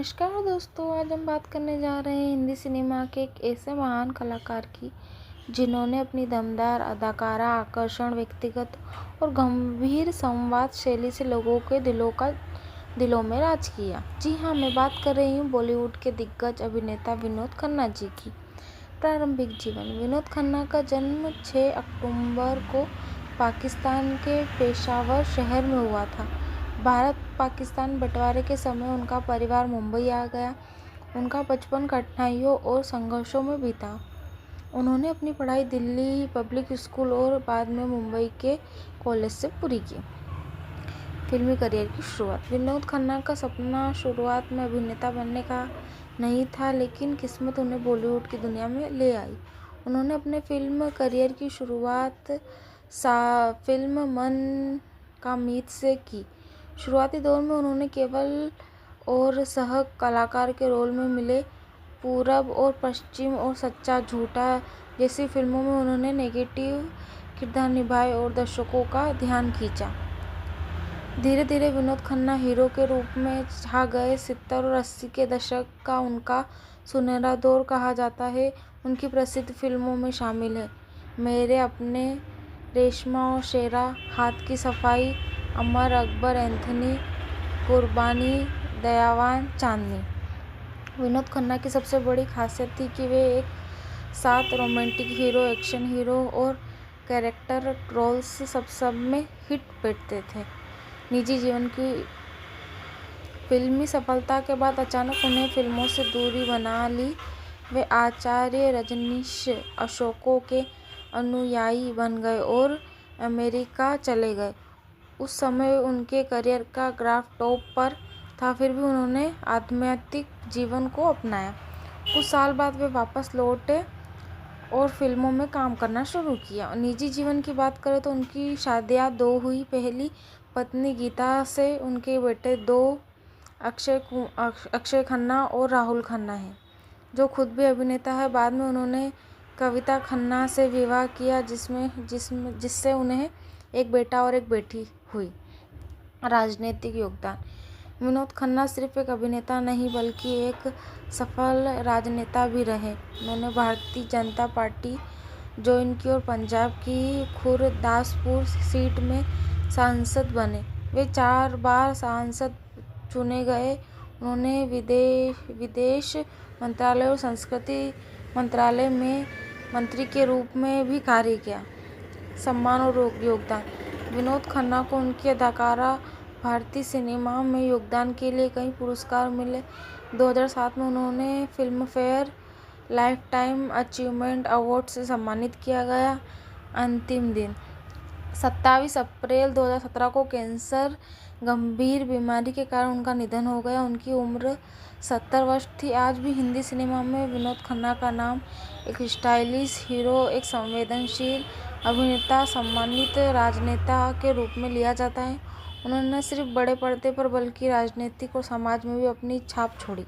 नमस्कार दोस्तों, आज हम बात करने जा रहे हैं हिंदी सिनेमा के एक ऐसे महान कलाकार की जिन्होंने अपनी दमदार अदाकारा, आकर्षण, व्यक्तिगत और गंभीर संवाद शैली से लोगों के दिलों में राज किया। जी हाँ, मैं बात कर रही हूँ बॉलीवुड के दिग्गज अभिनेता विनोद खन्ना जी की। प्रारंभिक जीवन। विनोद खन्ना का जन्म 6 अक्टूबर को पाकिस्तान के पेशावर शहर में हुआ था। भारत पाकिस्तान बंटवारे के समय उनका परिवार मुंबई आ गया। उनका बचपन कठिनाइयों और संघर्षों में बीता। उन्होंने अपनी पढ़ाई दिल्ली पब्लिक स्कूल और बाद में मुंबई के कॉलेज से पूरी की। फिल्मी करियर की शुरुआत। विनोद खन्ना का सपना शुरुआत में अभिनेता बनने का नहीं था, लेकिन किस्मत उन्हें बॉलीवुड की दुनिया में ले आई। उन्होंने अपने फिल्म करियर की शुरुआत फिल्म मन का मीत से की। शुरुआती दौर में उन्होंने केवल और सह कलाकार के रोल में मिले। पूरब और पश्चिम और सच्चा झूठा जैसी फिल्मों में उन्होंने नेगेटिव किरदार निभाए और दर्शकों का ध्यान खींचा। धीरे धीरे विनोद खन्ना हीरो के रूप में छा गए। 70 और 80 के दशक का उनका सुनहरा दौर कहा जाता है। उनकी प्रसिद्ध फिल्मों में शामिल है मेरे अपने, रेशमा और शेरा, हाथ की सफाई, अमर अकबर एंथनी, कुर्बानी, दयावान, चांदनी। विनोद खन्ना की सबसे बड़ी खासियत थी कि वे एक साथ रोमांटिक हीरो, एक्शन हीरो और कैरेक्टर रोल्स सब में हिट बैठते थे। निजी जीवन की फिल्मी सफलता के बाद अचानक उन्हें फिल्मों से दूरी बना ली। वे आचार्य रजनीश अशोकों के अनुयायी बन गए और अमेरिका चले गए। उस समय उनके करियर का ग्राफ टॉप पर था, फिर भी उन्होंने आध्यात्मिक जीवन को अपनाया। कुछ साल बाद वे वापस लौटे और फिल्मों में काम करना शुरू किया। निजी जीवन की बात करें तो उनकी शादियां 2 हुई। पहली पत्नी गीता से उनके बेटे 2 अक्षय खन्ना और राहुल खन्ना हैं, जो खुद भी अभिनेता है। बाद में उन्होंने कविता खन्ना से विवाह किया, जिससे उन्हें एक बेटा और एक बेटी हुई। राजनीतिक योगदान। विनोद खन्ना सिर्फ एक अभिनेता नहीं बल्कि एक सफल राजनेता भी रहे। उन्होंने भारतीय जनता पार्टी ज्वाइन की और पंजाब की गुरदासपुर सीट में सांसद बने। वे 4 बार सांसद चुने गए। उन्होंने विदेश मंत्रालय और संस्कृति मंत्रालय में मंत्री के रूप में भी कार्य किया। सम्मान और योगदान। विनोद खन्ना को उनकी अदाकारा भारतीय सिनेमा में योगदान के लिए कई पुरस्कार मिले। 2007 में उन्होंने film fair lifetime achievement award से सम्मानित किया गया। अंतिम दिन। 27 अप्रैल 2017 को कैंसर गंभीर बीमारी के कारण उनका निधन हो गया। उनकी उम्र 70 वर्ष थी। आज भी हिंदी सिनेमा में विनोद खन्ना का नाम एक स्टाइलिश हीरो, एक संवेदनशील अभिनेता, सम्मानित राजनेता के रूप में लिया जाता है। उन्होंने न सिर्फ बड़े पर्दे पर बल्कि राजनीतिक और समाज में भी अपनी छाप छोड़ी।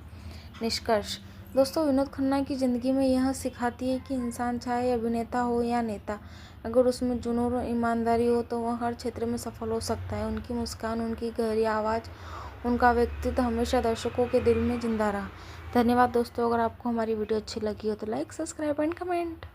निष्कर्ष। दोस्तों, विनोद खन्ना की ज़िंदगी में यह सिखाती है कि इंसान चाहे अभिनेता हो या नेता, अगर उसमें जुनून और ईमानदारी हो तो वह हर क्षेत्र में सफल हो सकता है। उनकी मुस्कान, उनकी गहरी आवाज़, उनका व्यक्तित्व हमेशा दर्शकों के दिल में जिंदा रहा। धन्यवाद दोस्तों। अगर आपको हमारी वीडियो अच्छी लगी हो तो लाइक, सब्सक्राइब एंड कमेंट।